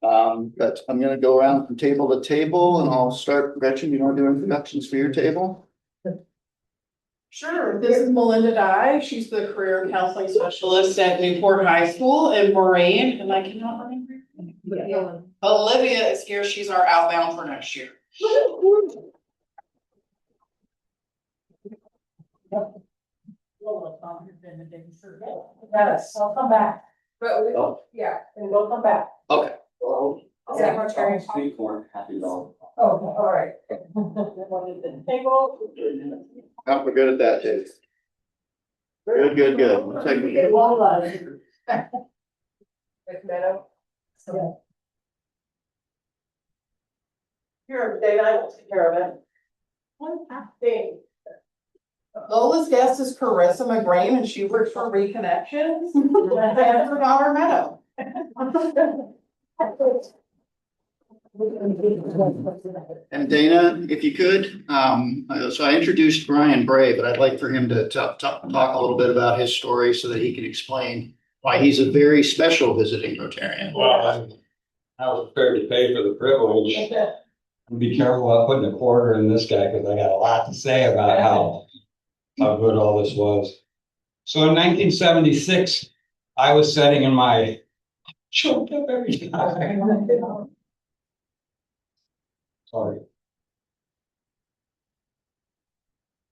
But I'm gonna go around from table to table and I'll start. Gretchen, you want to do introductions for your table? Sure, this is Melinda Dye. She's the career counseling specialist at Newport High School in Moraine, and I cannot remember. Olivia is here. She's our outbound for next year. Yes, I'll come back. But we, yeah, and we'll come back. Okay. Sweet corn, happy dog. Oh, all right. Table. Oh, we're good at that, too. Good, good, good. We'll take it. With Meadow. Here, Dave, I will take care of it. One thing. Lola's guest is Carissa McGrain, and she works for Reconnections. And her daughter Meadow. And Dana, if you could, so I introduced Brian Bray, but I'd like for him to talk a little bit about his story so that he can explain why he's a very special visiting Rotarian. Well, I was prepared to pay for the privilege. Be careful about putting a quarter in this guy because I got a lot to say about how good all this was. So in 1976, I was sitting in my choked up every time. Sorry.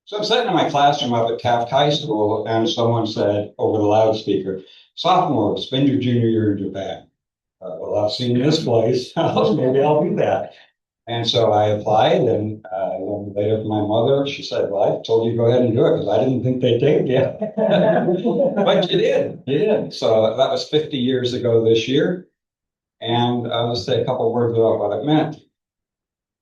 So I'm sitting in my classroom up at Taft High School, and someone said over the loudspeaker, "Sophomore, spend your junior year in Japan." Well, I've seen this place. Maybe I'll do that. And so I applied, and later my mother, she said, "Well, I told you to go ahead and do it because I didn't think they'd take you." But you did. So that was 50 years ago this year. And I'll just say a couple of words about what it meant.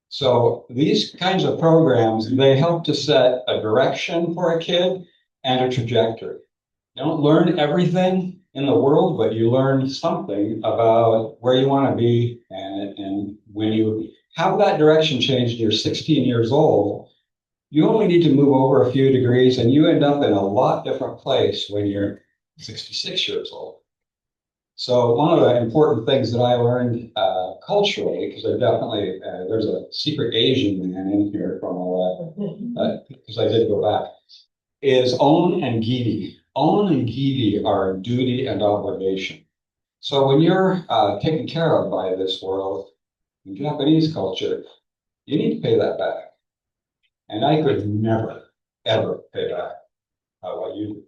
So these kinds of programs, they help to set a direction for a kid and a trajectory. You don't learn everything in the world, but you learn something about where you want to be. And when you have that direction changed and you're 16 years old, you only need to move over a few degrees and you end up in a lot different place when you're 66 years old. So one of the important things that I learned culturally, because there's a secret Asian man in here from all that, because I did go back, is on and giri. On and giri are duty and obligation. So when you're taken care of by this world, in Japanese culture, you need to pay that back. And I could never, ever pay back what you do.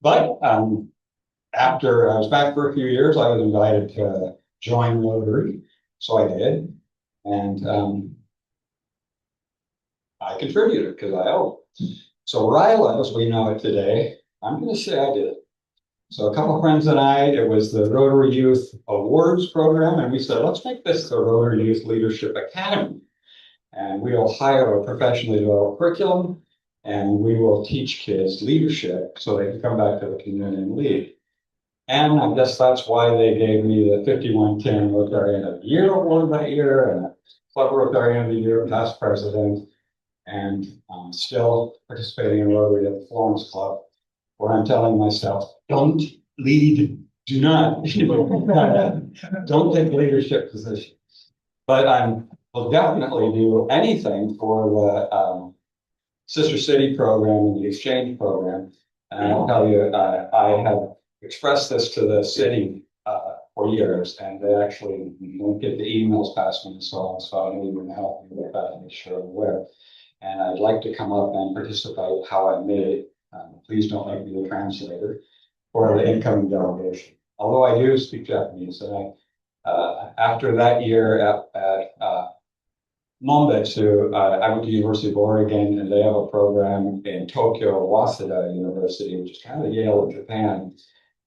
But after I was back for a few years, I was invited to join Rotary. So I did. And I contributed because I owe. So RILA, as we know it today, I'm going to say I did it. So a couple of friends and I, it was the Rotary Youth Awards program, and we said, let's make this the Rotary Youth Leadership Academy. And we'll hire a professionally developed curriculum, and we will teach kids leadership so they can come back to the community and lead. And I guess that's why they gave me the 5110 Rotarian of the Year award that year, and a Club Rotarian of the Year, past president, and still participating in Rotary at the Florence Club, where I'm telling myself, don't lead, do not, don't take leadership positions. But I will definitely do anything for the Sister City program and the exchange program. And I'll tell you, I have expressed this to the city for years, and they actually don't get the emails past me, so I need to help me with that and make sure I'm aware. And I'd like to come up and participate how I made. Please don't make me the translator for the incoming delegation. Although I do speak Japanese, and after that year at Mombetsu, I went to University of Oregon, and they have a program in Tokyo, Waseda University, which is kind of the Yale of Japan.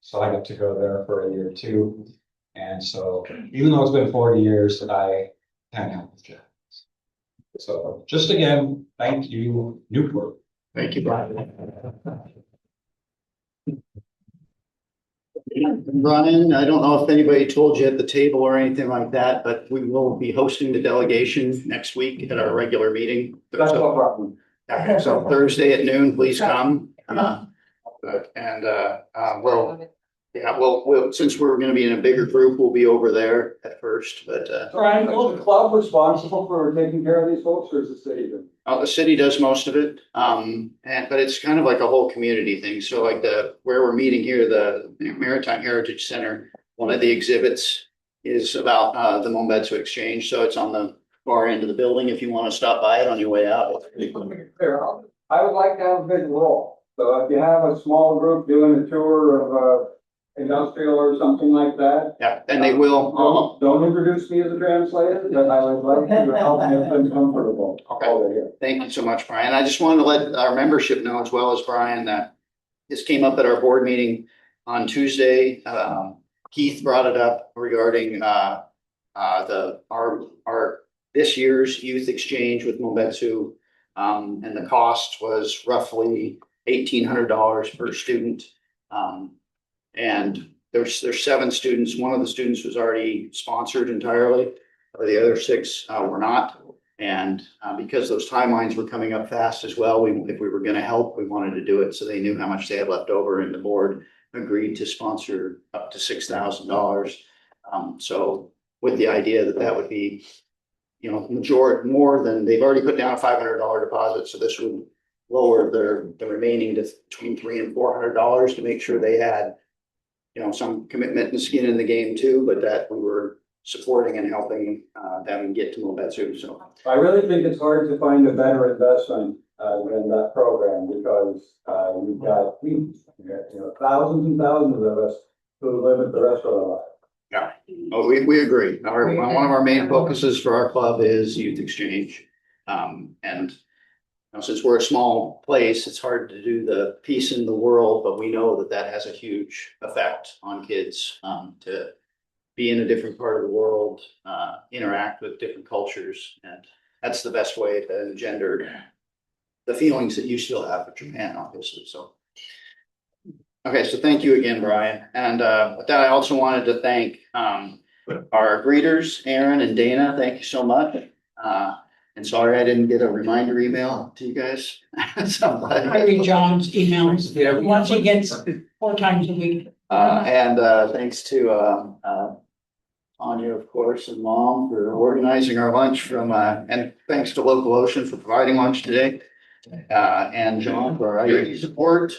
So I got to go there for a year too. And so even though it's been 40 years, I can't help with Japanese. So just again, thank you, Newport. Thank you, Brian. Brian, I don't know if anybody told you at the table or anything like that, but we will be hosting the delegation next week at our regular meeting. That's no problem. So Thursday at noon, please come. But, and, well, yeah, we'll, since we're gonna be in a bigger group, we'll be over there at first, but, Brian, is the club responsible for taking care of these folks, or is the city doing? the city does most of it. But it's kind of like a whole community thing. So like where we're meeting here, the Maritime Heritage Center, one of the exhibits is about, the Mombetsu Exchange. So it's on the far end of the building if you want to stop by it on your way out. I would like to have a big role. So if you have a small group doing a tour of industrial or something like that. Yeah, and they will. Don't introduce me as a translator, but I would like to help make them comfortable. Okay. Over here. Thank you so much, Brian. I just wanted to let our membership know as well as Brian that this came up at our board meeting on Tuesday. Keith brought it up regarding our this year's youth exchange with Mombetsu. And the cost was roughly $1,800 per student. And there's 7 students. One of the students was already sponsored entirely. The other 6 were not. And because those timelines were coming up fast as well, if we were going to help, we wanted to do it so they knew how much they had left over, and the board agreed to sponsor up to $6,000. So with the idea that that would be, majority more than they've already put down a $500 deposit, so this would lower the remaining to between $300 and $400 to make sure they had, some commitment and skin in the game too, but that we were supporting and helping them get to Mombetsu. So I really think it's hard to find a better investment than that program, because we've got thousands and thousands of us who live it the rest of our lives. yeah, we agree. One of our main focuses for our club is youth exchange. And since we're a small place, it's hard to do the peace in the world, but we know that has a huge effect on kids to be in a different part of the world, interact with different cultures. And that's the best way to engender the feelings that you still have for Japan, obviously. So, okay, so thank you again, Brian. And with that, I also wanted to thank our greeters, Aaron and Dana. Thank you so much. And sorry I didn't get a reminder email to you guys. I read John's emails once he gets 4 times a week. And thanks to Anya, of course, and Mom for organizing our lunch and thanks to Local Ocean for providing lunch today. And John for our IT support,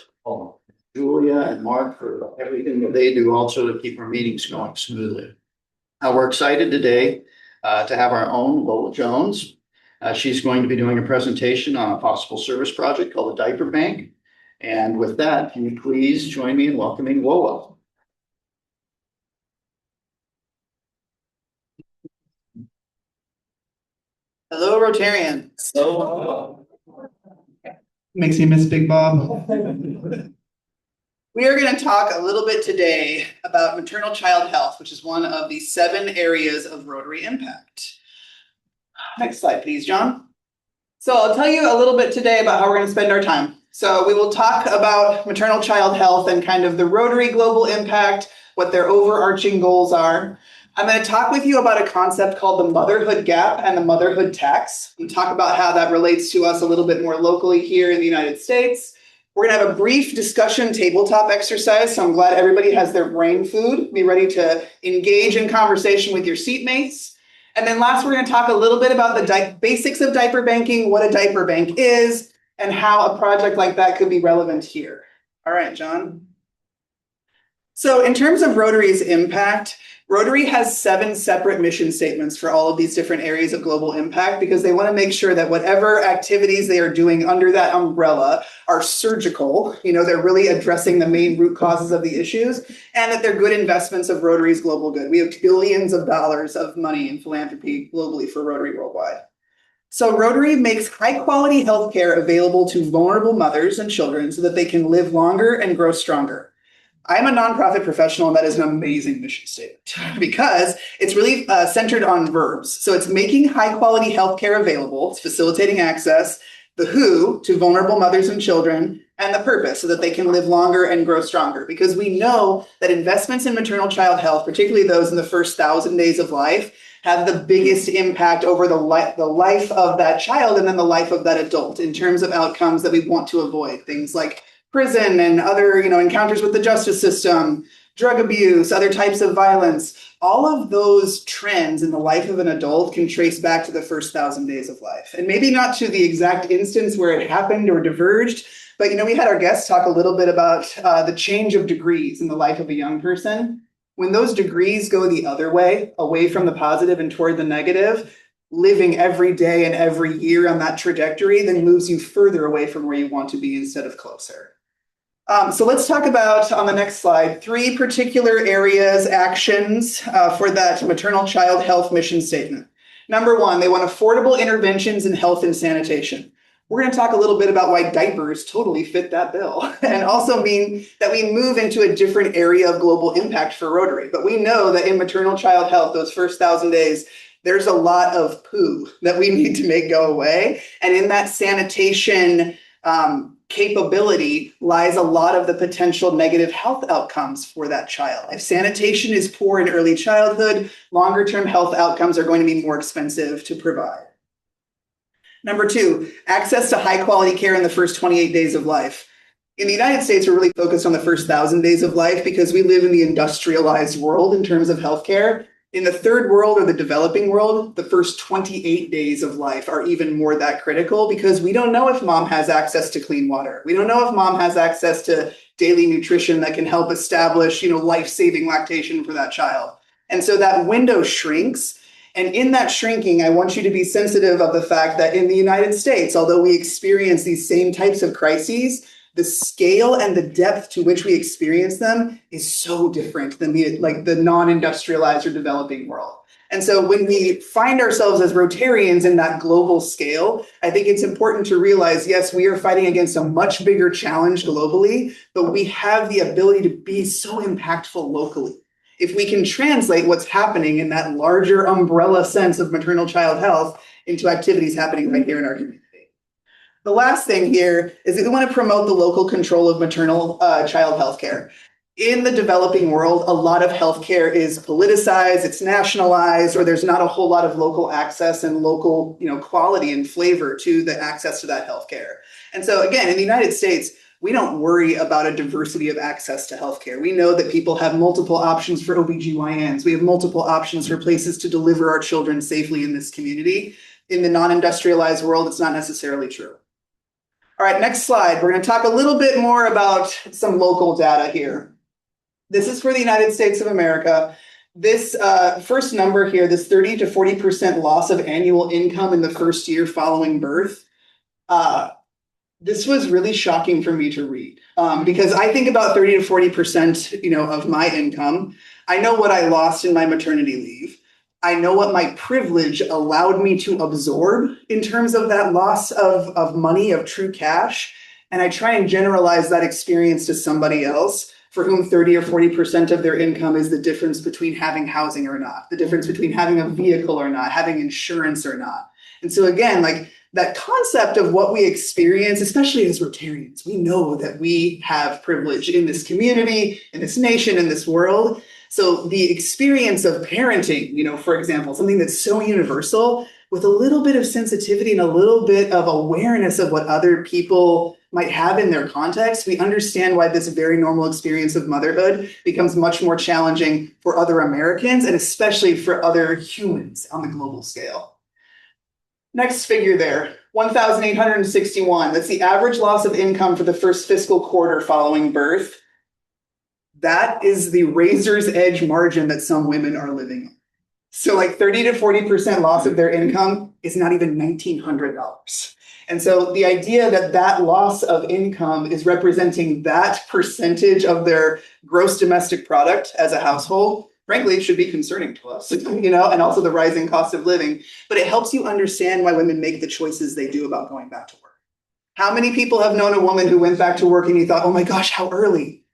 Julia and Mark for everything that they do also to keep our meetings going smoothly. We're excited today to have our own Lola Jones. She's going to be doing a presentation on a possible service project called the Diaper Bank. And with that, can you please join me in welcoming Lola? Hello, Rotarian. So, Makes you miss Big Bob. We are going to talk a little bit today about maternal child health, which is one of the 7 areas of Rotary impact. Next slide, please, John. So I'll tell you a little bit today about how we're going to spend our time. So we will talk about maternal child health and kind of the Rotary global impact, what their overarching goals are. I'm going to talk with you about a concept called the motherhood gap and the motherhood tax. We'll talk about how that relates to us a little bit more locally here in the United States. We're going to have a brief discussion tabletop exercise. So I'm glad everybody has their brain food. Be ready to engage in conversation with your seatmates. And then last, we're going to talk a little bit about the basics of diaper banking, what a diaper bank is, and how a project like that could be relevant here. All right, John. So in terms of Rotary's impact, Rotary has 7 separate mission statements for all of these different areas of global impact, because they want to make sure that whatever activities they are doing under that umbrella are surgical. They're really addressing the main root causes of the issues, and that they're good investments of Rotary's global good. We have billions of dollars of money in philanthropy globally for Rotary worldwide. So Rotary makes high quality healthcare available to vulnerable mothers and children so that they can live longer and grow stronger. I'm a nonprofit professional, and that is an amazing mission statement because it's really centered on verbs. So it's making high quality healthcare available, it's facilitating access, the who to vulnerable mothers and children, and the purpose so that they can live longer and grow stronger. Because we know that investments in maternal child health, particularly those in the first 1,000 days of life, have the biggest impact over the life of that child and then the life of that adult in terms of outcomes that we want to avoid. Things like prison and other, encounters with the justice system, drug abuse, other types of violence. All of those trends in the life of an adult can trace back to the first 1,000 days of life. And maybe not to the exact instance where it happened or diverged, but we had our guests talk a little bit about the change of degrees in the life of a young person. When those degrees go the other way, away from the positive and toward the negative, living every day and every year on that trajectory then moves you further away from where you want to be instead of closer. So let's talk about, on the next slide, 3 particular areas, actions for that maternal child health mission statement. Number 1, they want affordable interventions in health and sanitation. We're going to talk a little bit about why diapers totally fit that bill and also mean that we move into a different area of global impact for Rotary. But we know that in maternal child health, those first 1,000 days, there's a lot of poo that we need to make go away. And in that sanitation capability lies a lot of the potential negative health outcomes for that child. If sanitation is poor in early childhood, longer term health outcomes are going to be more expensive to provide. Number 2, access to high quality care in the first 28 days of life. In the United States, we're really focused on the first 1,000 days of life because we live in the industrialized world in terms of healthcare. In the third world or the developing world, the first 28 days of life are even more that critical because we don't know if mom has access to clean water. We don't know if mom has access to daily nutrition that can help establish, life-saving lactation for that child. And so that window shrinks. And in that shrinking, I want you to be sensitive of the fact that in the United States, although we experience these same types of crises, the scale and the depth to which we experience them is so different than the non-industrialized or developing world. And so when we find ourselves as Rotarians in that global scale, I think it's important to realize, yes, we are fighting against a much bigger challenge globally, but we have the ability to be so impactful locally. If we can translate what's happening in that larger umbrella sense of maternal child health into activities happening right here in our community. The last thing here is that we want to promote the local control of maternal child health care. In the developing world, a lot of healthcare is politicized, it's nationalized, or there's not a whole lot of local access and local, quality and flavor to the access to that healthcare. And so again, in the United States, we don't worry about a diversity of access to healthcare. We know that people have multiple options for OBGYNs. We have multiple options for places to deliver our children safely in this community. In the non-industrialized world, it's not necessarily true. All right, next slide. We're going to talk a little bit more about some local data here. This is for the United States of America. This first number here, this 30 to 40% loss of annual income in the first year following birth, this was really shocking for me to read because I think about 30 to 40%, of my income. I know what I lost in my maternity leave. I know what my privilege allowed me to absorb in terms of that loss of money, of true cash. And I try and generalize that experience to somebody else for whom 30 or 40% of their income is the difference between having housing or not, the difference between having a vehicle or not, having insurance or not. And so again, that concept of what we experience, especially as Rotarians, we know that we have privilege in this community, in this nation, in this world. So the experience of parenting, for example, something that's so universal with a little bit of sensitivity and a little bit of awareness of what other people might have in their context, we understand why this very normal experience of motherhood becomes much more challenging for other Americans and especially for other humans on the global scale. Next figure there, 1,861. That's the average loss of income for the first fiscal quarter following birth. That is the razor's edge margin that some women are living on. So 30 to 40% loss of their income is not even $1,900. And so the idea that that loss of income is representing that percentage of their gross domestic product as a household, frankly, it should be concerning to us, and also the rising cost of living. But it helps you understand why women make the choices they do about going back to work. How many people have known a woman who went back to work and you thought, oh my gosh, how early?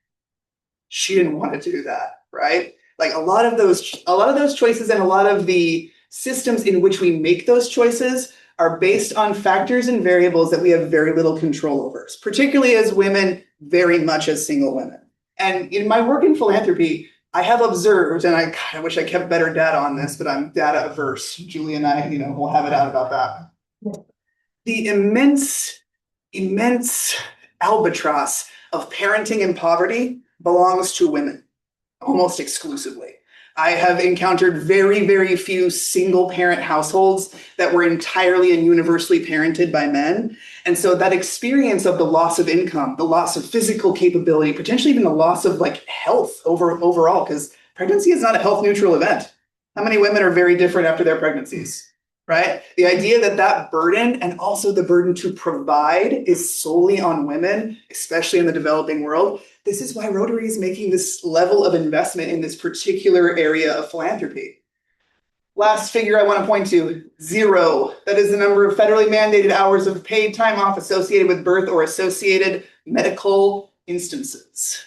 She didn't want to do that, right? A lot of those choices and a lot of the systems in which we make those choices are based on factors and variables that we have very little control over, particularly as women, very much as single women. And in my work in philanthropy, I have observed, and I wish I kept better data on this, but I'm data averse. Julie and I, will have it out about that. The immense albatross of parenting in poverty belongs to women, almost exclusively. I have encountered very, very few single parent households that were entirely and universally parented by men. And so that experience of the loss of income, the loss of physical capability, potentially even the loss of like health overall, because pregnancy is not a health neutral event. How many women are very different after their pregnancies, right? The idea that that burden and also the burden to provide is solely on women, especially in the developing world. This is why Rotary is making this level of investment in this particular area of philanthropy. Last figure I want to point to, 0. That is the number of federally mandated hours of paid time off associated with birth or associated medical instances.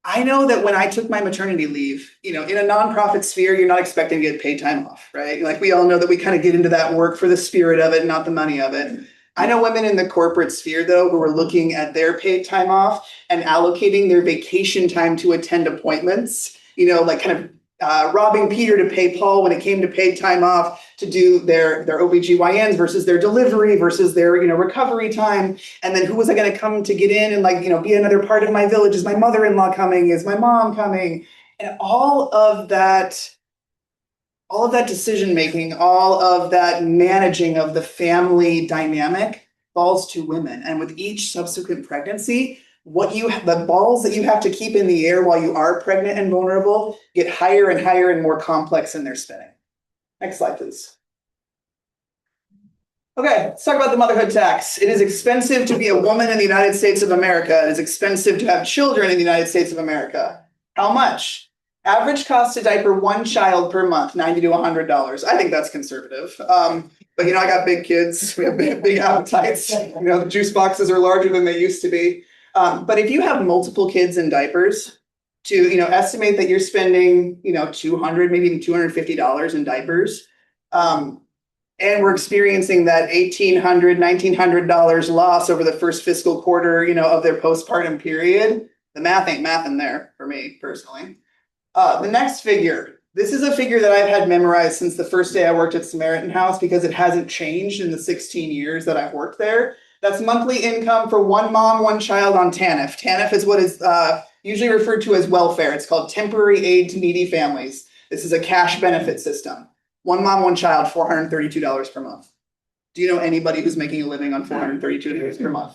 I know that when I took my maternity leave, in a nonprofit sphere, you're not expecting to get paid time off, right? Like we all know that we kind of get into that work for the spirit of it, not the money of it. I know women in the corporate sphere, though, who are looking at their paid time off and allocating their vacation time to attend appointments, like kind of robbing Peter to pay Paul when it came to paid time off to do their OBGYNs versus their delivery versus their, recovery time. And then who was I going to come to get in and be another part of my village? Is my mother-in-law coming? Is my mom coming? And all of that decision-making, all of that managing of the family dynamic falls to women. And with each subsequent pregnancy, the balls that you have to keep in the air while you are pregnant and vulnerable get higher and higher and more complex in their spinning. Next slide, please. Okay, let's talk about the motherhood tax. It is expensive to be a woman in the United States of America. It is expensive to have children in the United States of America. How much? Average cost to diaper one child per month, $90 to $100. I think that's conservative. But I got big kids. We have big appetites. The juice boxes are larger than they used to be. But if you have multiple kids in diapers, to estimate that you're spending $200, maybe even $250 in diapers, and we're experiencing that $1,800, $1,900 loss over the first fiscal quarter, of their postpartum period. The math ain't mathing there for me personally. The next figure. This is a figure that I've had memorized since the first day I worked at Samaritan House because it hasn't changed in the 16 years that I've worked there. That's monthly income for one mom, one child on TANF. TANF is what is usually referred to as welfare. It's called temporary aid to needy families. This is a cash benefit system. One mom, one child, $432 per month. Do you know anybody who's making a living on $432 per month?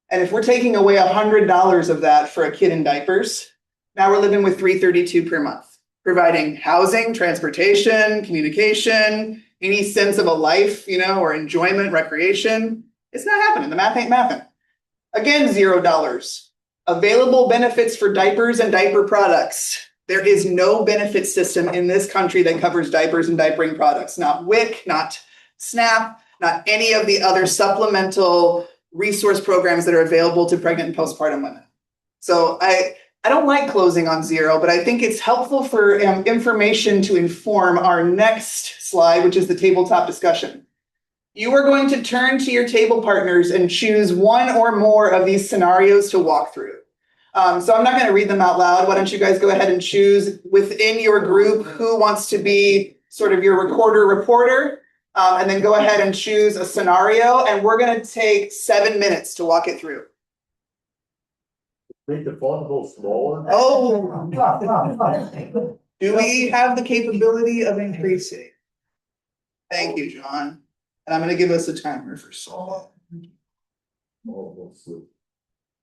And if we're taking away $100 of that for a kid in diapers, now we're living with $332 per month, providing housing, transportation, communication, any sense of a life, or enjoyment, recreation. It's not happening. The math ain't mathing. Again, $0. Available benefits for diapers and diaper products. There is no benefit system in this country that covers diapers and diapering products. Not WIC, not SNAP, not any of the other supplemental resource programs that are available to pregnant and postpartum women. So I don't like closing on 0, but I think it's helpful for information to inform our next slide, which is the tabletop discussion. You are going to turn to your table partners and choose one or more of these scenarios to walk through. So I'm not going to read them out loud. Why don't you guys go ahead and choose within your group who wants to be sort of your reporter, and then go ahead and choose a scenario, and we're going to take 7 minutes to walk it through. Make the font go smaller. Oh, do we have the capability of increasing? Thank you, John. And I'm going to give us a timer for Saul. Oh, let's see.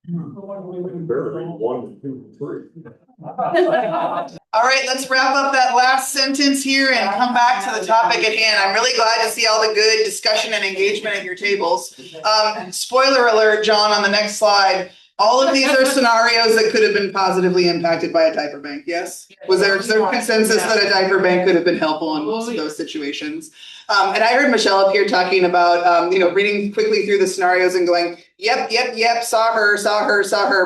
Barely 1, 2, 3. All right, let's wrap up that last sentence here and come back to the topic at hand. I'm really glad to see all the good discussion and engagement at your tables. Spoiler alert, John, on the next slide. All of these are scenarios that could have been positively impacted by a diaper bank, yes? Was there consensus that a diaper bank could have been helpful in most of those situations? And I heard Michelle up here talking about, reading quickly through the scenarios and going, yep, saw her,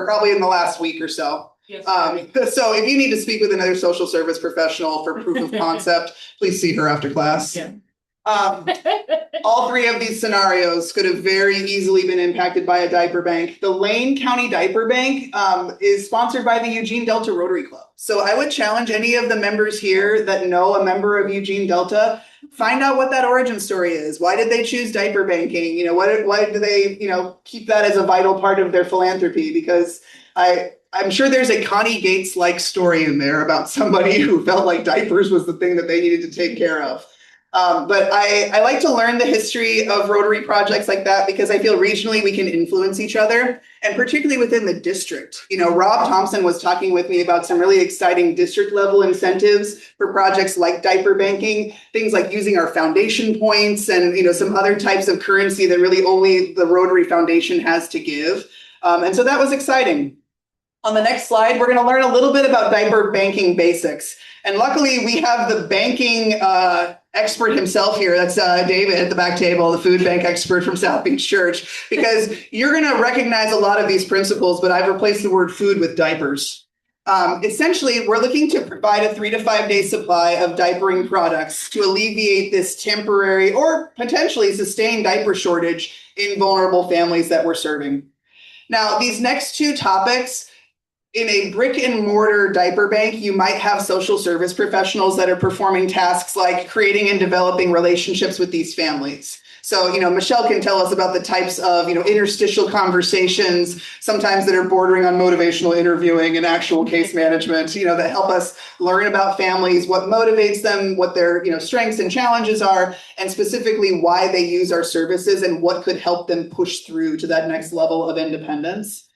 probably in the last week or so. Yes, so if you need to speak with another social service professional for proof of concept, please see her after class. Yeah. All three of these scenarios could have very easily been impacted by a diaper bank. The Lane County Diaper Bank is sponsored by the Eugene Delta Rotary Club. So I would challenge any of the members here that know a member of Eugene Delta, find out what that origin story is. Why did they choose diaper banking? Why do they, keep that as a vital part of their philanthropy? Because I'm sure there's a Connie Gates-like story in there about somebody who felt like diapers was the thing that they needed to take care of. But I like to learn the history of Rotary projects like that because I feel regionally we can influence each other, and particularly within the district. Rob Thompson was talking with me about some really exciting district level incentives for projects like diaper banking, things like using our foundation points and some other types of currency that really only the Rotary Foundation has to give. And so that was exciting. On the next slide, we're going to learn a little bit about diaper banking basics. And luckily, we have the banking expert himself here. That's David at the back table, the food bank expert from South Beach Church, because you're going to recognize a lot of these principles, but I've replaced the word food with diapers. Essentially, we're looking to provide a 3 to 5 day supply of diapering products to alleviate this temporary or potentially sustained diaper shortage in vulnerable families that we're serving. Now, these next two topics, in a brick and mortar diaper bank, you might have social service professionals that are performing tasks like creating and developing relationships with these families. So, Michelle can tell us about the types of, interstitial conversations, sometimes that are bordering on motivational interviewing and actual case management, that help us learn about families, what motivates them, what their, strengths and challenges are, and specifically why they use our services and what could help them push through to that next level of independence.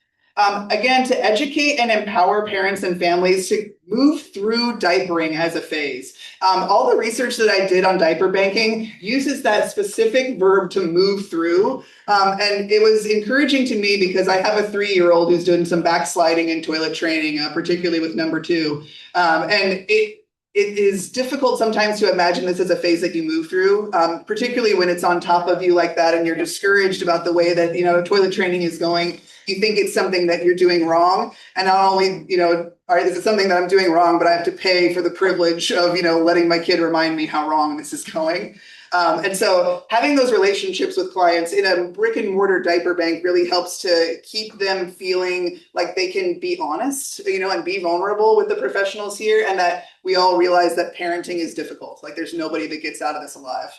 Again, to educate and empower parents and families to move through diapering as a phase. All the research that I did on diaper banking uses that specific verb to move through. And it was encouraging to me because I have a 3-year-old who's doing some backsliding in toilet training, particularly with number 2. And it is difficult sometimes to imagine this as a phase that you move through, particularly when it's on top of you like that and you're discouraged about the way that, toilet training is going. You think it's something that you're doing wrong. And not only, is it something that I'm doing wrong, but I have to pay for the privilege of, letting my kid remind me how wrong this is going. And so having those relationships with clients in a brick and mortar diaper bank really helps to keep them feeling like they can be honest, and be vulnerable with the professionals here, and that we all realize that parenting is difficult. Like there's nobody that gets out of this alive.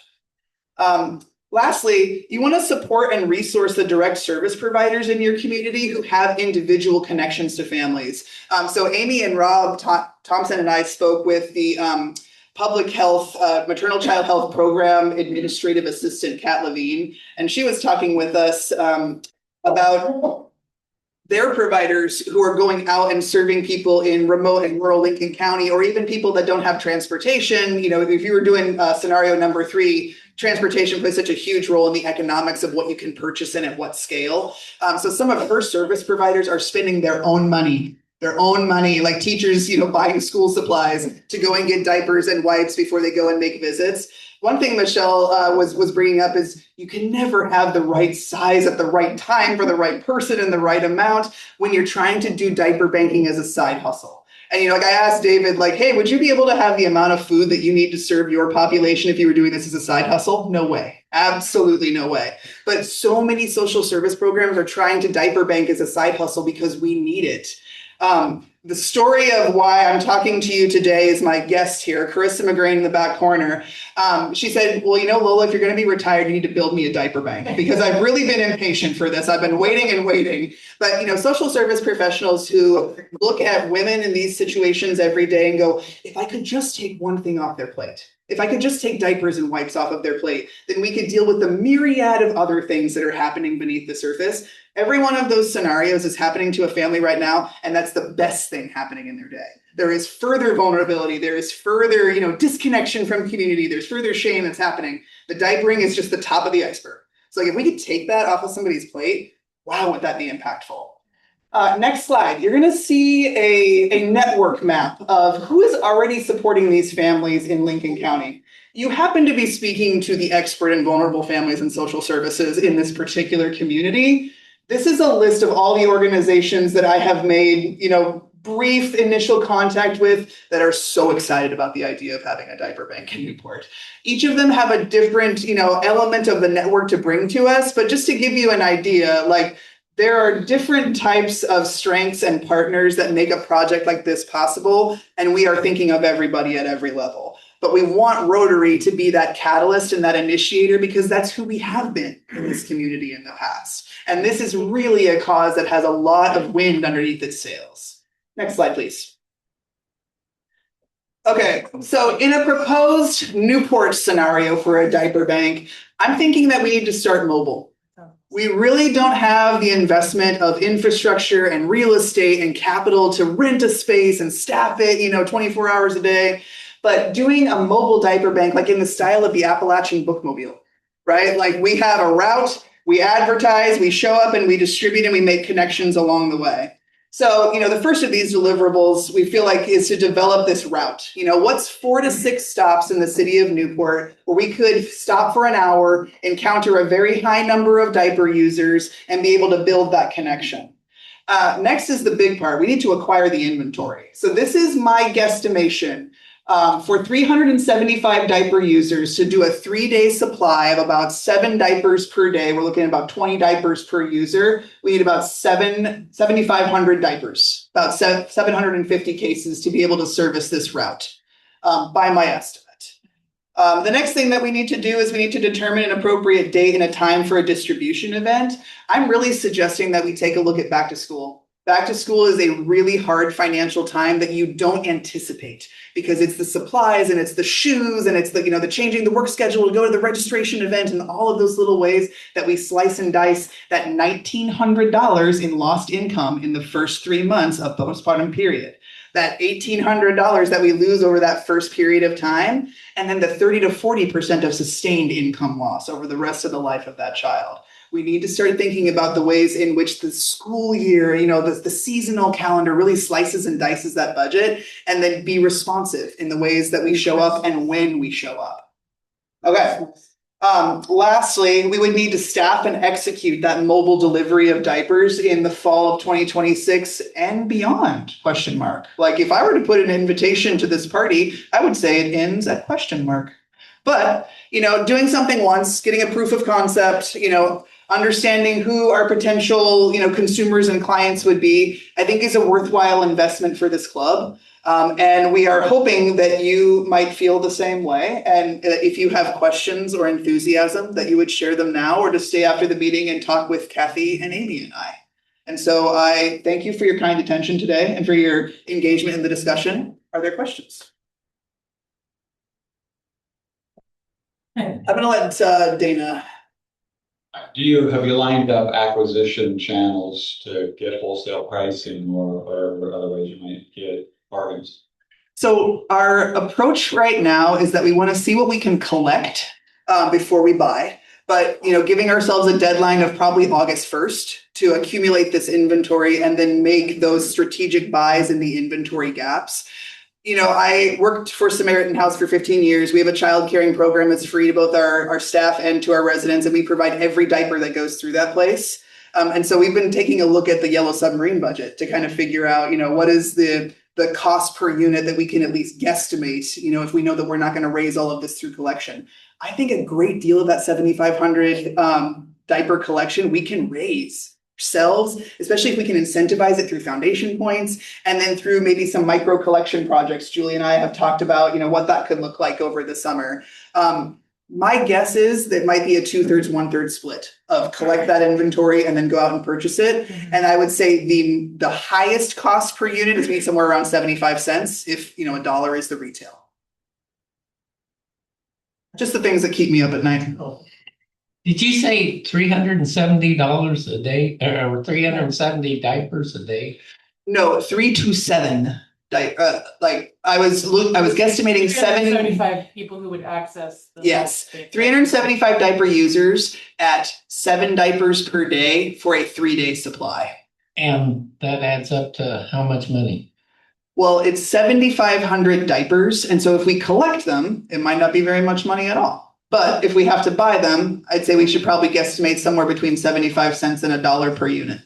Lastly, you want to support and resource the direct service providers in your community who have individual connections to families. So Amy and Rob Thompson and I spoke with the public health, maternal child health program administrative assistant, Kat Levine, and she was talking with us about their providers who are going out and serving people in remote and rural Lincoln County, or even people that don't have transportation. If you were doing scenario number 3, transportation plays such a huge role in the economics of what you can purchase and at what scale. So some of her service providers are spending their own money, like teachers, buying school supplies to go and get diapers and wipes before they go and make visits. One thing Michelle was bringing up is you can never have the right size at the right time for the right person and the right amount when you're trying to do diaper banking as a side hustle. And, I asked David, hey, would you be able to have the amount of food that you need to serve your population if you were doing this as a side hustle? No way. Absolutely no way. But so many social service programs are trying to diaper bank as a side hustle because we need it. The story of why I'm talking to you today is my guest here, Carissa McGrain in the back corner. She said, well, Lola, if you're going to be retired, you need to build me a diaper bank because I've really been impatient for this. I've been waiting and waiting. But, social service professionals who look at women in these situations every day and go, if I could just take one thing off their plate, if I could just take diapers and wipes off of their plate, then we could deal with the myriad of other things that are happening beneath the surface. Every one of those scenarios is happening to a family right now, and that's the best thing happening in their day. There is further vulnerability. There is further, disconnection from community. There's further shame that's happening. The diapering is just the top of the iceberg. So if we could take that off of somebody's plate, wow, would that be impactful? Next slide. You're going to see a network map of who is already supporting these families in Lincoln County. You happen to be speaking to the expert in vulnerable families and social services in this particular community. This is a list of all the organizations that I have made, brief initial contact with that are so excited about the idea of having a diaper bank in Newport. Each of them have a different, element of the network to bring to us, but just to give you an idea, like there are different types of strengths and partners that make a project like this possible, and we are thinking of everybody at every level. But we want Rotary to be that catalyst and that initiator because that's who we have been in this community in the past. And this is really a cause that has a lot of wind underneath its sails. Next slide, please. Okay, so in a proposed Newport scenario for a diaper bank, I'm thinking that we need to start mobile. We really don't have the investment of infrastructure and real estate and capital to rent a space and staff it, 24 hours a day. But doing a mobile diaper bank, like in the style of the Appalachian Bookmobile, right? Like we have a route, we advertise, we show up and we distribute and we make connections along the way. So, the first of these deliverables we feel like is to develop this route. What's 4 to 6 stops in the city of Newport where we could stop for an hour, encounter a very high number of diaper users, and be able to build that connection. Next is the big part. We need to acquire the inventory. So this is my guesstimation. For 375 diaper users to do a 3-day supply of about 7 diapers per day, we're looking at about 20 diapers per user. We need about 7,500 diapers, about 750 cases to be able to service this route, by my estimate. The next thing that we need to do is we need to determine an appropriate date and a time for a distribution event. I'm really suggesting that we take a look at back to school. Back to school is a really hard financial time that you don't anticipate because it's the supplies and it's the shoes and it's the changing the work schedule to go to the registration event and all of those little ways that we slice and dice that $1,900 in lost income in the first 3 months of the postpartum period. That $1,800 that we lose over that first period of time, and then the 30 to 40% of sustained income loss over the rest of the life of that child. We need to start thinking about the ways in which the school year, the seasonal calendar really slices and dices that budget, and then be responsive in the ways that we show up and when we show up. Okay. Lastly, we would need to staff and execute that mobile delivery of diapers in the fall of 2026 and beyond, ? Like if I were to put an invitation to this party, I would say it ends at ? But, doing something once, getting a proof of concept, understanding who our potential, consumers and clients would be, I think is a worthwhile investment for this club. And we are hoping that you might feel the same way. And if you have questions or enthusiasm, that you would share them now or to stay after the meeting and talk with Kathy and Amy and I. And so I thank you for your kind attention today and for your engagement in the discussion. Are there questions? I'm going to let Dana. Have you lined up acquisition channels to get wholesale pricing or other ways you might get bargains? So our approach right now is that we want to see what we can collect before we buy. But, giving ourselves a deadline of probably August 1st to accumulate this inventory and then make those strategic buys in the inventory gaps. I worked for Samaritan House for 15 years. We have a child caring program that's free to both our staff and to our residents, and we provide every diaper that goes through that place. And so we've been taking a look at the Yellow Submarine budget to kind of figure out, what is the cost per unit that we can at least guesstimate, if we know that we're not going to raise all of this through collection. I think a great deal of that 7,500 diaper collection we can raise ourselves, especially if we can incentivize it through foundation points and then through maybe some micro collection projects. Julie and I have talked about, what that could look like over the summer. My guess is that it might be a 2/3, 1/3 split of collect that inventory and then go out and purchase it. And I would say the highest cost per unit is maybe somewhere around 75 cents if, $1 is the retail. Just the things that keep me up at night. Did you say $370 a day or 370 diapers a day? No, 3 to 7. I was guesstimating 75 people who would access. Yes, 375 diaper users at 7 diapers per day for a 3-day supply. And that adds up to how much money? Well, it's 7,500 diapers. And so if we collect them, it might not be very much money at all. But if we have to buy them, I'd say we should probably guesstimate somewhere between 75 cents and $1 per unit.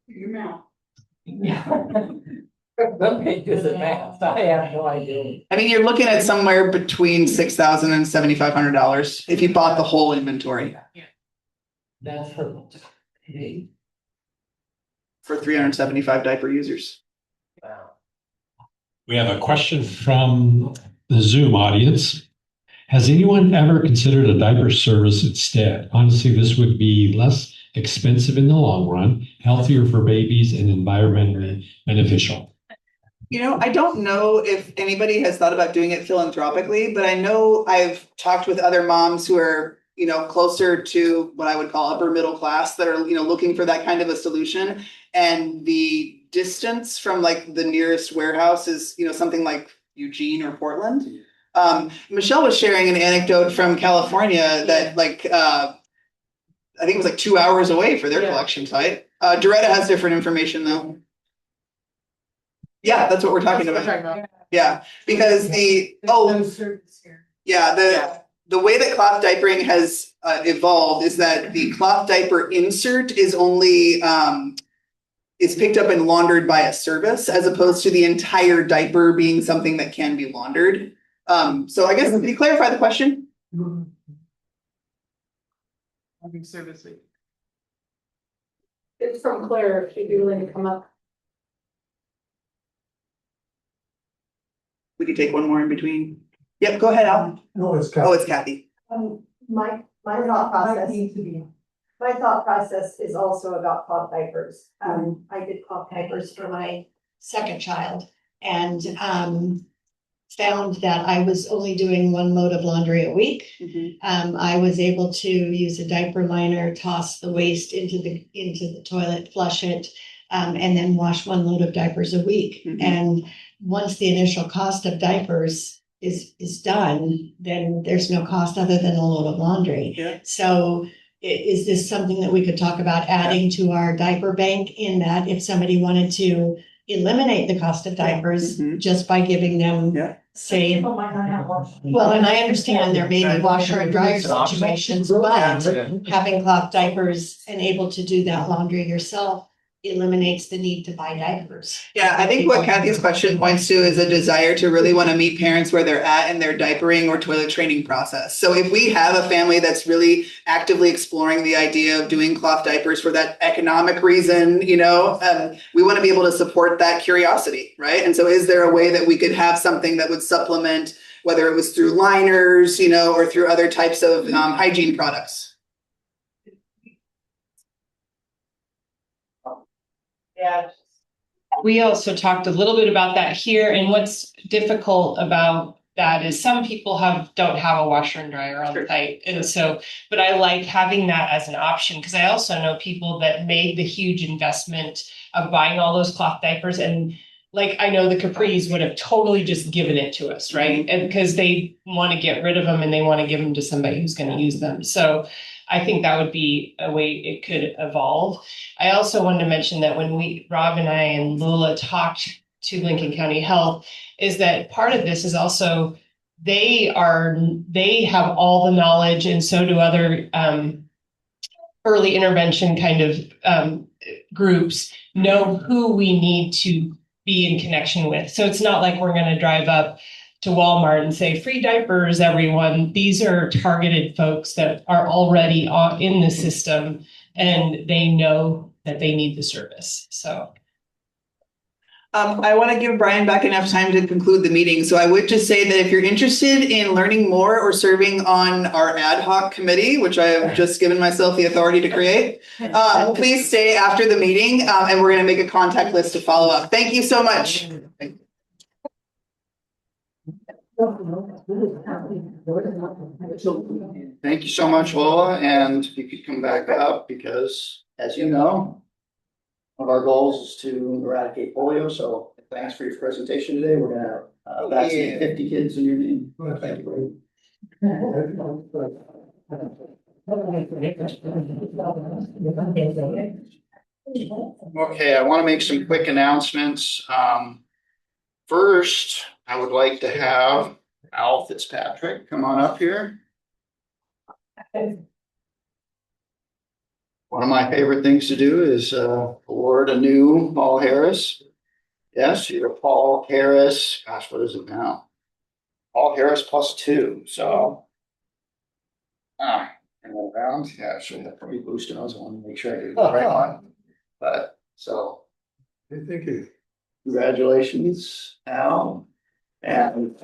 Your mouth. Somebody do the math. I have no idea. I mean, you're looking at somewhere between $6,000 and $7,500 if you bought the whole inventory That's her. for 375 diaper users. Wow. We have a question from the Zoom audience. Has anyone ever considered a diaper service instead? Honestly, this would be less expensive in the long run, healthier for babies, and environmentally beneficial. You know, I don't know if anybody has thought about doing it philanthropically, but I know I've talked with other moms who are, you know, closer to what I would call upper middle class that are, you know, looking for that kind of a solution. And the distance from like the nearest warehouse is, you know, something like Eugene or Portland. Michelle was sharing an anecdote from California that like, I think it was like 2 hours away for their collection site. Doretta has different information though. Yeah, that's what we're talking about. Yeah, because the, the way that cloth diapering has evolved is that the cloth diaper insert is only is picked up and laundered by a service as opposed to the entire diaper being something that can be laundered. So I guess, can you clarify the question? It's from Claire, if you'd be willing to come up. We could take one more in between. Yep, go ahead, Al. No, it's. Oh, it's Kathy. My thought process is also about cloth diapers. I did cloth diapers for my second child and found that I was only doing one load of laundry a week. I was able to use a diaper liner, toss the waste into the toilet, flush it, and then wash one load of diapers a week. And once the initial cost of diapers is done, then there's no cost other than a load of laundry. Yeah. So is this something that we could talk about adding to our diaper bank, in that if somebody wanted to eliminate the cost of diapers just by giving them, say, People might not have washer. well, and I understand there may be washer and dryer situations, but having cloth diapers and able to do that laundry yourself eliminates the need to buy diapers. Yeah, I think what Kathy's question points to is a desire to really want to meet parents where they're at in their diapering or toilet training process. So if we have a family that's really actively exploring the idea of doing cloth diapers for that economic reason, you know, we want to be able to support that curiosity, right? And so is there a way that we could have something that would supplement, whether it was through liners, you know, or through other types of hygiene products? Yeah. We also talked a little bit about that here, and what's difficult about that is some people don't have a washer and dryer on site. And so, but I like having that as an option, because I also know people that made the huge investment of buying all those cloth diapers, and like, I know the Capris would have totally just given it to us, right? And because they want to get rid of them and they want to give them to somebody who's going to use them. So I think that would be a way it could evolve. I also wanted to mention that when Rob and I and Lola talked to Lincoln County Health, is that part of this is also they have all the knowledge, and so do other early intervention kind of groups know who we need to be in connection with. So it's not like we're going to drive up to Walmart and say, free diapers, everyone. These are targeted folks that are already in the system, and they know that they need the service. So I want to give Brian back enough time to conclude the meeting. So I would just say that if you're interested in learning more or serving on our ad hoc committee, which I have just given myself the authority to create, please stay after the meeting, and we're going to make a contact list to follow up. Thank you so much. Thank you so much, Lola, and you could come back up because, as you know, one of our goals is to eradicate polio. So thanks for your presentation today. We're gonna vaccinate 50 kids in your name. Thank you. Okay, I want to make some quick announcements. First, I would like to have Al Fitzpatrick come on up here. One of my favorite things to do is award a new Paul Harris. Yes, you're Paul Harris. Gosh, what is it now? Paul Harris +2. So, and then around. Yeah, actually, that probably boosted. I was wanting to make sure I did the right one. But so, Thank you. congratulations, Al. And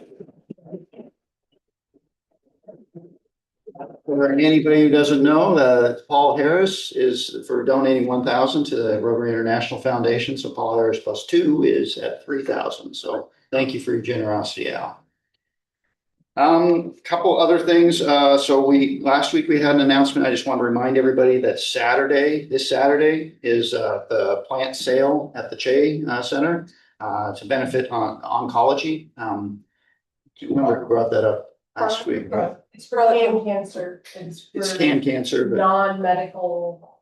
for anybody who doesn't know, Paul Harris is for donating 1,000 to the Rotary International Foundation. So Paul Harris +2 is at 3,000. So thank you for your generosity, Al. Couple other things. So last week we had an announcement. I just want to remind everybody that this Saturday is the plant sale at the Che Center to benefit on oncology. Do you remember who brought that up last week? It's for skin cancer. It's for skin cancer, but non-medical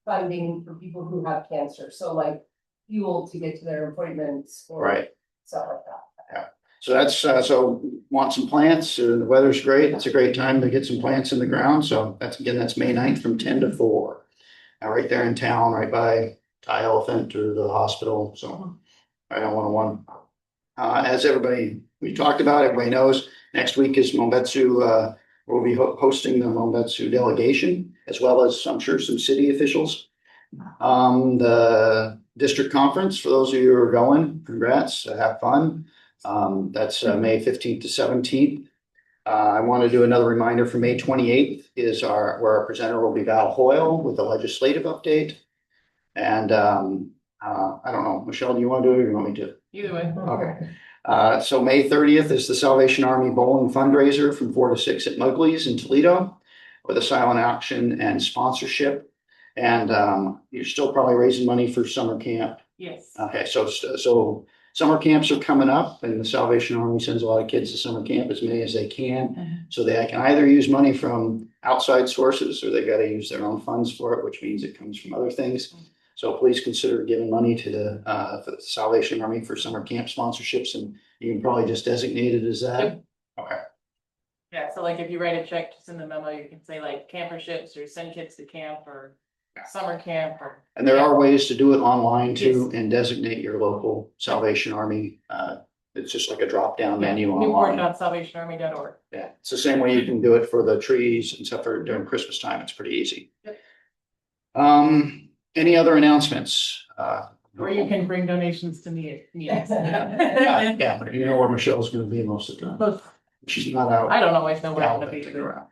funding for people who have cancer. So like fuel to get to their appointments or right. stuff like that. Yeah. So that's so want some plants. The weather's great. It's a great time to get some plants in the ground. So that's May 9th from 10 to 4. Right there in town, right by Thai Elephant or the hospital. So right on 101. As we talked about, everybody knows, next week is Mombetsu. We'll be hosting the Mombetsu delegation, as well as I'm sure some city officials. The district conference, for those of you who are going, congrats, have fun. That's May 15th to 17th. I want to do another reminder for May 28th is where our presenter will be Val Hoyle with a legislative update. And I don't know, Michelle, do you want to do it or you want me to? Either way. Okay. So May 30th is the Salvation Army Bowling fundraiser from 4 to 6 at Mugley's in Toledo with a silent auction and sponsorship. And you're still probably raising money for summer camp. Yes. Okay, so summer camps are coming up and the Salvation Army sends a lot of kids to summer camp, as many as they can. So they can either use money from outside sources or they got to use their own funds for it, which means it comes from other things. So please consider giving money to for the Salvation Army for summer camp sponsorships, and you can probably just designate it as that. Yep. Okay. Yeah, so like if you write a check, just in the memo, you can say like camperships or send kids to camp or summer camp or. And there are ways to do it online too, and designate your local Salvation Army. It's just like a drop down menu online. Newport.salvationarmy.org. Yeah, it's the same way you can do it for the trees and stuff during Christmas time. It's pretty easy. Yep. Any other announcements? Or you can bring donations to me at meetings. Yeah, but you know where Michelle's gonna be most of the time. She's not out. I don't always know where I'm gonna gallivanting be. around.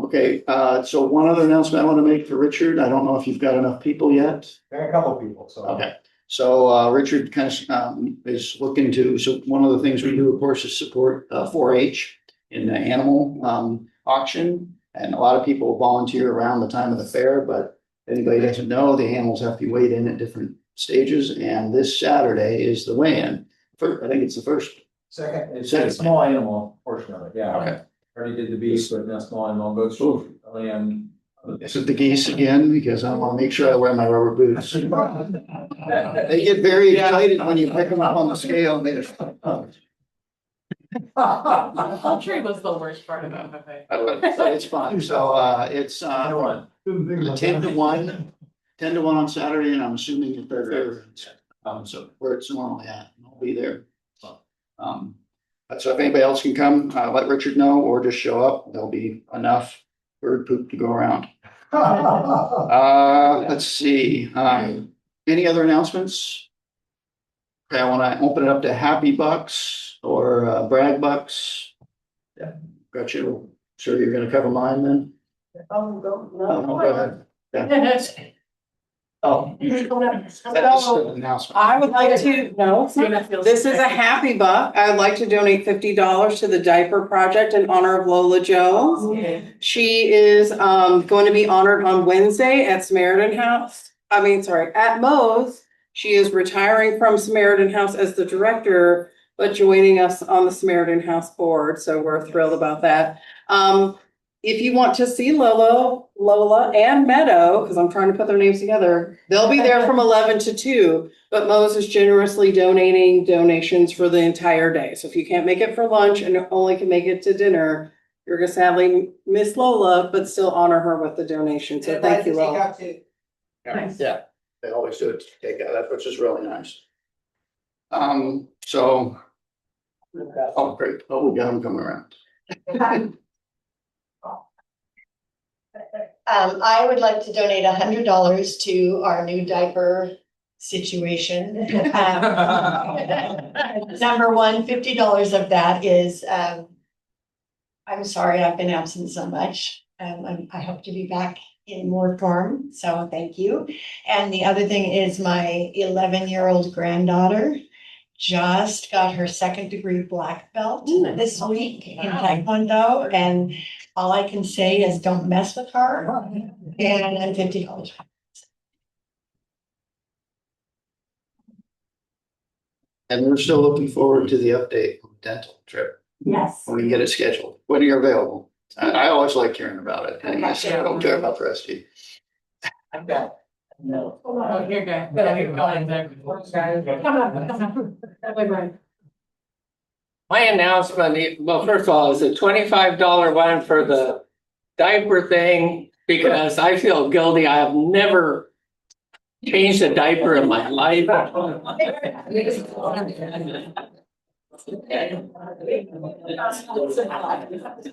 Okay, so one other announcement I want to make for Richard. I don't know if you've got enough people yet. There are a couple people, so. Okay, so Richard kind of is looking to, so one of the things we do, of course, is support 4-H in the animal auction. And a lot of people volunteer around the time of the fair, but anybody doesn't know, the animals have to be weighed in at different stages. And this Saturday is the weigh-in. I think it's the first. Second, it's Second. a small animal portion of it, yeah. Okay. Already did the beast, but now small animal goes through lamb. Is it the geese again? Because I want to make sure I wear my rubber boots. They get very excited when you pick them up on the scale and they just. Poultry was the worst part of the buffet. It's fun. So it's 10 to 1, 10 to 1 on Saturday, and I'm assuming if they're there. So where it's normally at, I'll be there. So if anybody else can come, let Richard know or just show up. There'll be enough bird poop to go around. Let's see. Any other announcements? Okay, I want to open it up to Happy Bucks or Brag Bucks. Yeah, got you. Sure, you're going to cover mine then? Go ahead. Yeah. Oh. That's an announcement. I would like to, no, this is a happy buck. I would like to donate $50 to the diaper project in honor of Lola Jones. She is going to be honored on Wednesday at at Moe's. She is retiring from Samaritan House as the director, but joining us on the Samaritan House board. So we're thrilled about that. If you want to see Lola and Meadow, because I'm trying to put their names together, they'll be there from 11 to 2, but Moe's is generously donating donations for the entire day. So if you can't make it for lunch and only can make it to dinner, You're gonna sadly miss Lola, but still honor her with the donation. So thank you all. Yeah, they always do it to take out, that's which is really nice. So, oh, great, oh, we got them coming around. I would like to donate $100 to our new diaper situation. Number one, $50 of that is, I'm sorry I've been absent so much. I hope to be back in more form, so thank you. And the other thing is my 11-year-old granddaughter just got her 2nd-degree black belt this week in Taekwondo, and all I can say is don't mess with her. And $50. And we're still looking forward to the update on the dental trip, Yes. when we get it scheduled, when you're available. I always like hearing about it, and I don't care about the rest of you. I've got. No. Oh, you're good. My announcement, well, first of all, is a $25 one for the diaper thing, because I feel guilty. I have never changed a diaper in my life.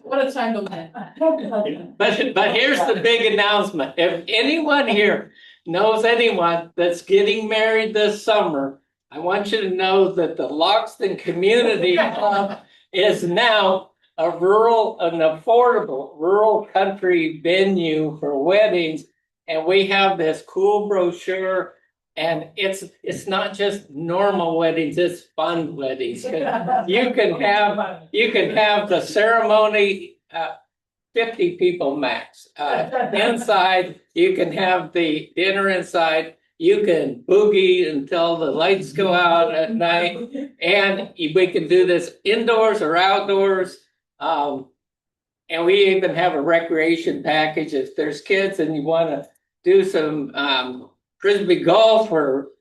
What a time to live. But here's the big announcement. If anyone here knows anyone that's getting married this summer, I want you to know that the Loxton Community Club is now an affordable rural country venue for weddings. And we have this cool brochure. And it's not just normal weddings, it's fun weddings. You can have the ceremony, 50 people max. Inside, you can have the dinner inside. You can boogie until the lights go out at night. And we can do this indoors or outdoors. And we even have a recreation package. If there's kids and you want to do some Frisbee golf or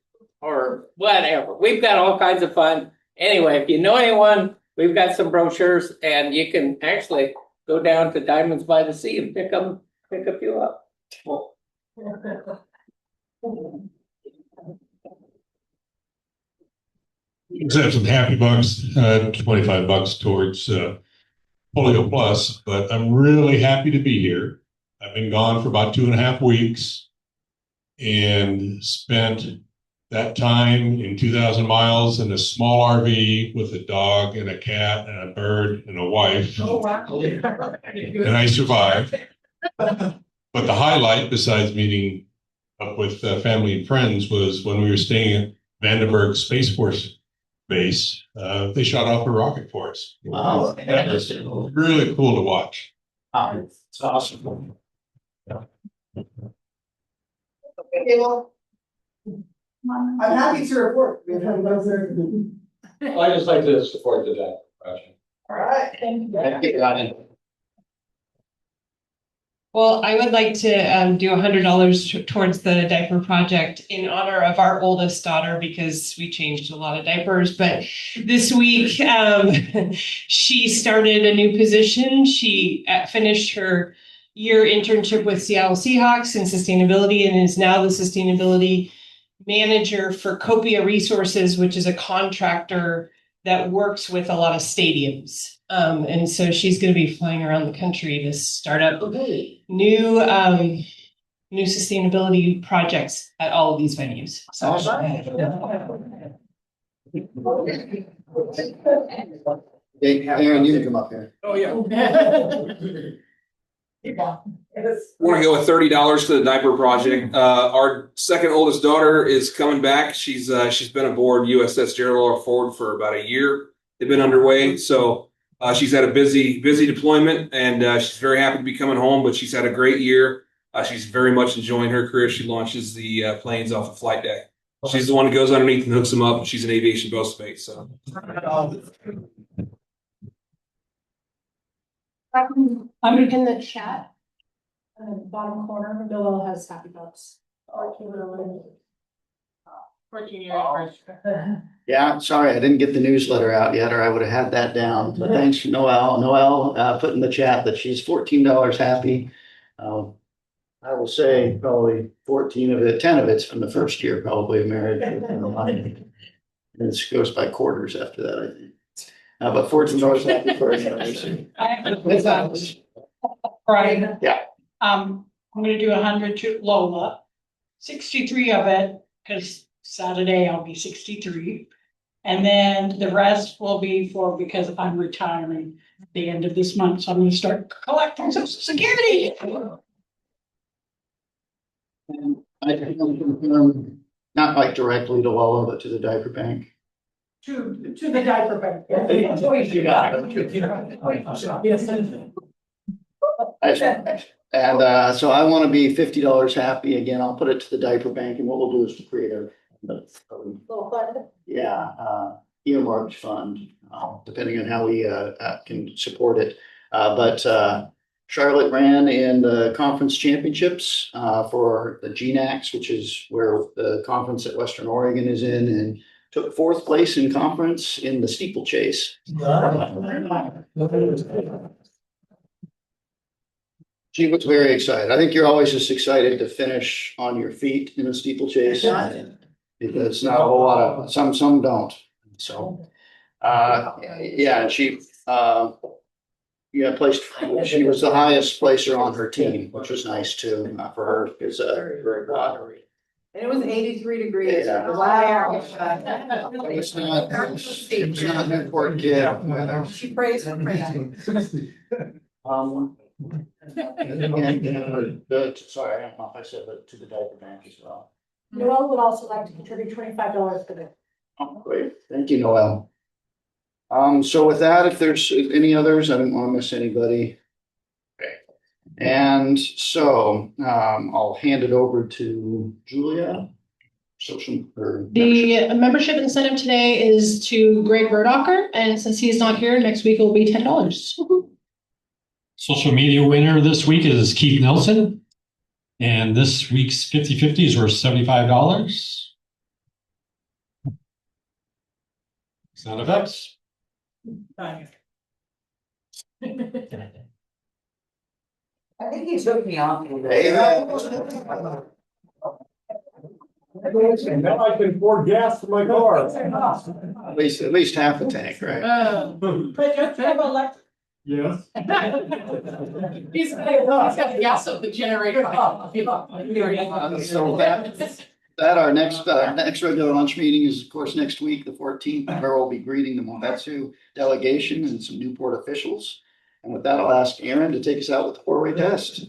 whatever. We've got all kinds of fun. Anyway, if you know anyone, we've got some brochures, and you can actually go down to Diamonds by the Sea and pick a few up. Except some happy bucks, $25 towards Polio Plus, but I'm really happy to be here. I've been gone for about 2.5 weeks. And spent that time in 2,000 miles in a small RV with a dog and a cat and a bird and a wife. Oh, wow. And I survived. But the highlight, besides meeting up with family and friends, was when we were staying at Vandenberg Space Force Base. They shot off a rocket for us. Wow. That was really cool to watch. It's awesome. I'm happy to report. I just like to support the diaper project. All right. Thank you, Ryan. Well, I would like to do $100 towards the diaper project in honor of our oldest daughter, because we changed a lot of diapers. But this week, she started a new position. She finished her year internship with Seattle Seahawks in sustainability and is now the sustainability manager for Copia Resources, which is a contractor that works with a lot of stadiums. And so she's going to be flying around the country to start up new sustainability projects at all of these venues. So, Awesome. Hey, Aaron, you can come up here. Oh, yeah. We're gonna go with $30 to the diaper project. Our second oldest daughter is coming back. She's been aboard USS Gerald R. Ford for about a year. They've been underway, so she's had a busy deployment, and she's very happy to be coming home. But she's had a great year. She's very much enjoying her career. She launches the planes off the flight deck. She's the one who goes underneath and hooks them up. She's an aviation postmate. So. I'm in the chat. Bottom corner, Noel has happy bucks. 14-year anniversary. Yeah, sorry, I didn't get the newsletter out yet, or I would have had that down. But thanks, Noelle. Noelle put in the chat that she's $14 happy. I will say probably 14 of it, 10 of it's from the first year probably of marriage. And it goes by quarters after that, I think. But $14 happy for an anniversary. Right. Yeah. I'm gonna do 100 to Lola, 63 of it, because Saturday I'll be 63. And then the rest will be because I'm retiring at the end of this month, so I'm gonna start collecting Social Security. And I can confirm, not like directly to Lola, but to the diaper bank. To the diaper bank. You got it. And so I want to be $50 happy. Again, I'll put it to the diaper bank, and what we'll do is to create a earmarked fund, depending on how we can support it. But Charlotte ran in the conference championships for the GNAX, which is where the conference at Western Oregon is in, and took fourth place in conference in the steeplechase. She was very excited. I think you're always just excited to finish on your feet in a steeplechase because not a whole lot of some don't. So yeah, and she placed. She was the highest placer on her team, which was nice too for her because very lottery. And it was 83 degrees. Yeah. Wow. It's not Newport kid weather. She prays for prayer. Sorry, I don't know if I said that to the diaper bank as well. Noelle would also like to contribute $25 for that. Oh, great. Thank you, Noelle. So with that, if there's any others, I don't want to miss anybody. Okay. And so I'll hand it over to Julia. The membership incentive today is to Greg Verdocker, and since he's not here, next week it will be $10. Social media winner this week is Keith Nelson. And this week's 50/50s were $75. Sound effects. I think he took me off. Now I can pour gas for my car. At least half a tank, right? Yes. He's got gas up the generator. So that our next regular lunch meeting is, of course, next week, the 14th, where we'll be greeting the Movetsu delegation and some Newport officials. And with that, I'll ask Aaron to take us out with the 4-way test.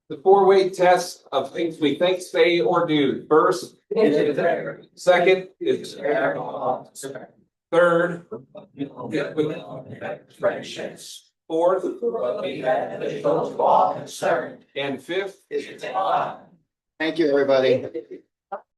The 4-way test of things we think, say, or do. First, second is third, fourth, and fifth. Thank you, everybody.